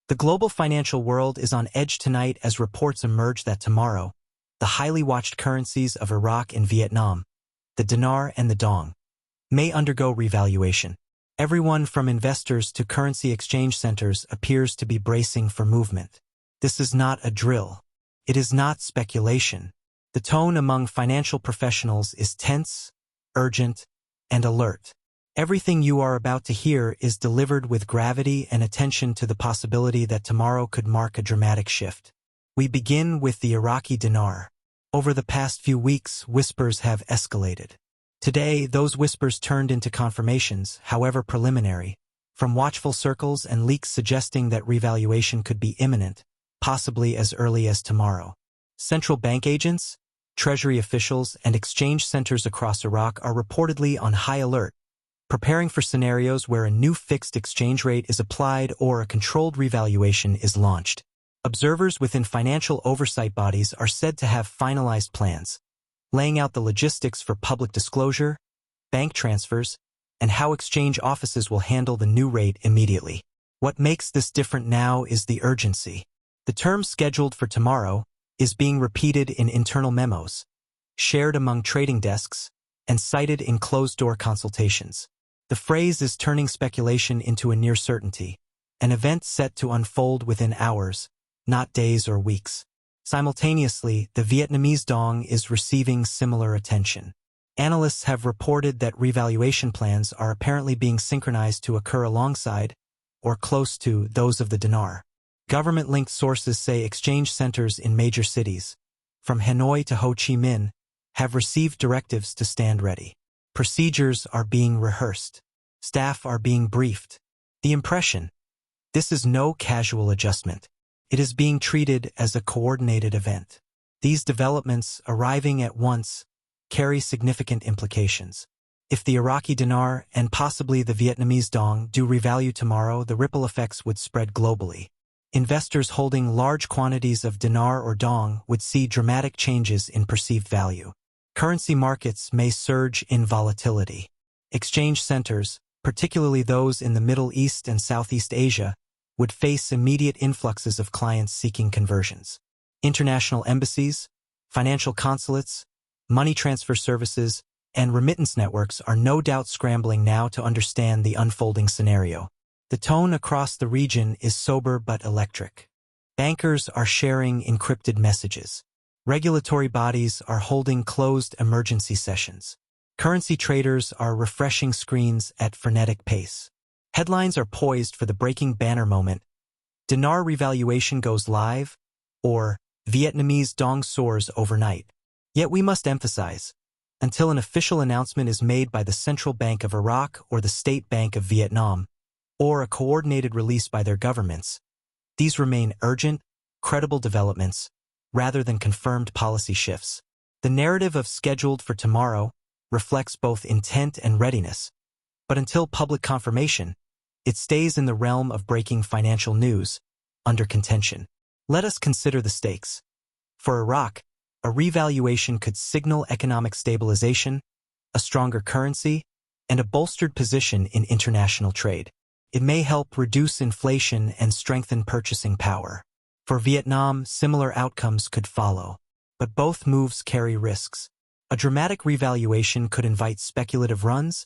The global financial world is on edge tonight as reports emerge that tomorrow, the highly watched currencies of Iraq and Vietnam, the dinar and the dong, may undergo revaluation. Everyone from investors to currency exchange centers appears to be bracing for movement. This is not a drill. It is not speculation. The tone among financial professionals is tense, urgent, and alert. Everything you are about to hear is delivered with gravity and attention to the possibility that tomorrow could mark a dramatic shift. We begin with the Iraqi dinar. Over the past few weeks, whispers have escalated. Today, those whispers turned into confirmations, however preliminary, from watchful circles and leaks suggesting that revaluation could be imminent, possibly as early as tomorrow. Central bank agents, treasury officials, and exchange centers across Iraq are reportedly on high alert, preparing for scenarios where a new fixed exchange rate is applied or a controlled revaluation is launched. Observers within financial oversight bodies are said to have finalized plans, laying out the logistics for public disclosure, bank transfers, and how exchange offices will handle the new rate immediately. What makes this different now is the urgency. The term scheduled for tomorrow is being repeated in internal memos, shared among trading desks, and cited in closed-door consultations. The phrase is turning speculation into a near certainty, an event set to unfold within hours, not days or weeks. Simultaneously, the Vietnamese Dong is receiving similar attention. Analysts have reported that revaluation plans are apparently being synchronized to occur alongside, or close to, those of the dinar. Government-linked sources say exchange centers in major cities, from Hanoi to Ho Chi Minh, have received directives to stand ready. Procedures are being rehearsed. Staff are being briefed. The impression: this is no casual adjustment. It is being treated as a coordinated event. These developments, arriving at once, carry significant implications. If the Iraqi dinar and possibly the Vietnamese dong do revalue tomorrow, the ripple effects would spread globally. Investors holding large quantities of dinar or dong would see dramatic changes in perceived value. Currency markets may surge in volatility. Exchange centers, particularly those in the Middle East and Southeast Asia, would face immediate influxes of clients seeking conversions. International embassies, financial consulates, money transfer services, and remittance networks are no doubt scrambling now to understand the unfolding scenario. The tone across the region is sober but electric. Bankers are sharing encrypted messages. Regulatory bodies are holding closed emergency sessions. Currency traders are refreshing screens at frenetic pace. Headlines are poised for the breaking banner moment: dinar revaluation goes live, or Vietnamese dong soars overnight. Yet we must emphasize, until an official announcement is made by the Central Bank of Iraq or the State Bank of Vietnam, or a coordinated release by their governments, these remain urgent, credible developments, rather than confirmed policy shifts. The narrative of scheduled for tomorrow reflects both intent and readiness, but until public confirmation, it stays in the realm of breaking financial news, under contention. Let us consider the stakes. For Iraq, a revaluation could signal economic stabilization, a stronger currency, and a bolstered position in international trade. It may help reduce inflation and strengthen purchasing power. For Vietnam, similar outcomes could follow, but both moves carry risks. A dramatic revaluation could invite speculative runs,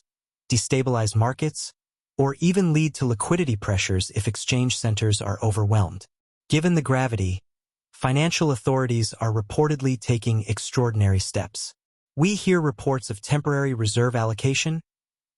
destabilize markets, or even lead to liquidity pressures if exchange centers are overwhelmed. Given the gravity, financial authorities are reportedly taking extraordinary steps. We hear reports of temporary reserve allocation,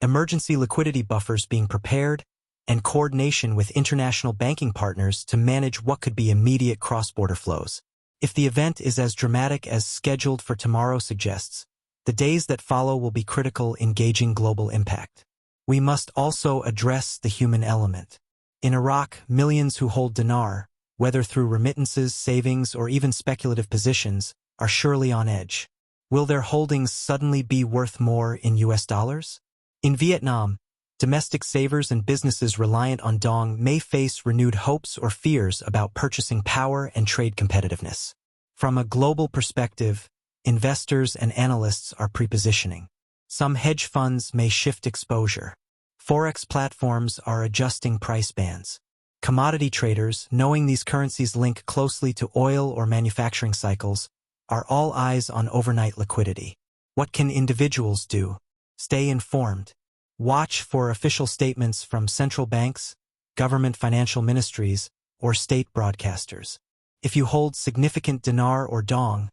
emergency liquidity buffers being prepared, and coordination with international banking partners to manage what could be immediate cross-border flows. If the event is as dramatic as scheduled for tomorrow suggests, the days that follow will be critical in gauging global impact. We must also address the human element. In Iraq, millions who hold dinar, whether through remittances, savings, or even speculative positions, are surely on edge. Will their holdings suddenly be worth more in US dollars? In Vietnam, domestic savers and businesses reliant on dong may face renewed hopes or fears about purchasing power and trade competitiveness. From a global perspective, investors and analysts are prepositioning. Some hedge funds may shift exposure. Forex platforms are adjusting price bands. Commodity traders, knowing these currencies link closely to oil or manufacturing cycles, are all eyes on overnight liquidity. What can individuals do? Stay informed. Watch for official statements from central banks, government financial ministries, or state broadcasters. If you hold significant dinar or dong,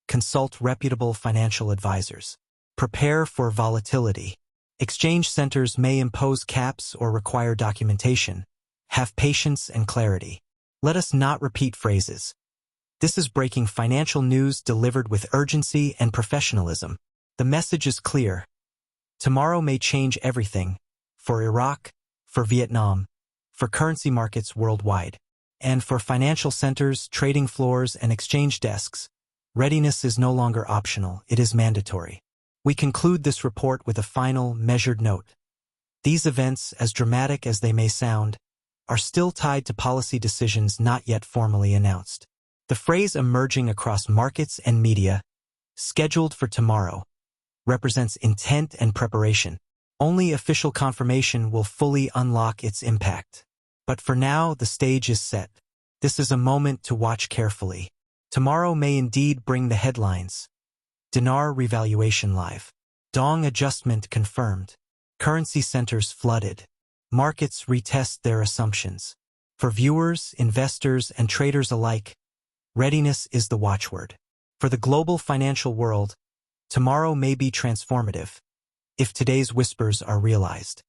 consult reputable financial advisors. Prepare for volatility. Exchange centers may impose caps or require documentation. Have patience and clarity. Let us not repeat phrases. This is breaking financial news delivered with urgency and professionalism. The message is clear. Tomorrow may change everything, for Iraq, for Vietnam, for currency markets worldwide, and for financial centers, trading floors, and exchange desks. Readiness is no longer optional, it is mandatory. We conclude this report with a final, measured note. These events, as dramatic as they may sound, are still tied to policy decisions not yet formally announced. The phrase emerging across markets and media, scheduled for tomorrow, represents intent and preparation. Only official confirmation will fully unlock its impact. But for now, the stage is set. This is a moment to watch carefully. Tomorrow may indeed bring the headlines. Dinar revaluation live. Dong adjustment confirmed. Currency centers flooded. Markets retest their assumptions. For viewers, investors, and traders alike, readiness is the watchword. For the global financial world, tomorrow may be transformative, if today's whispers are realized.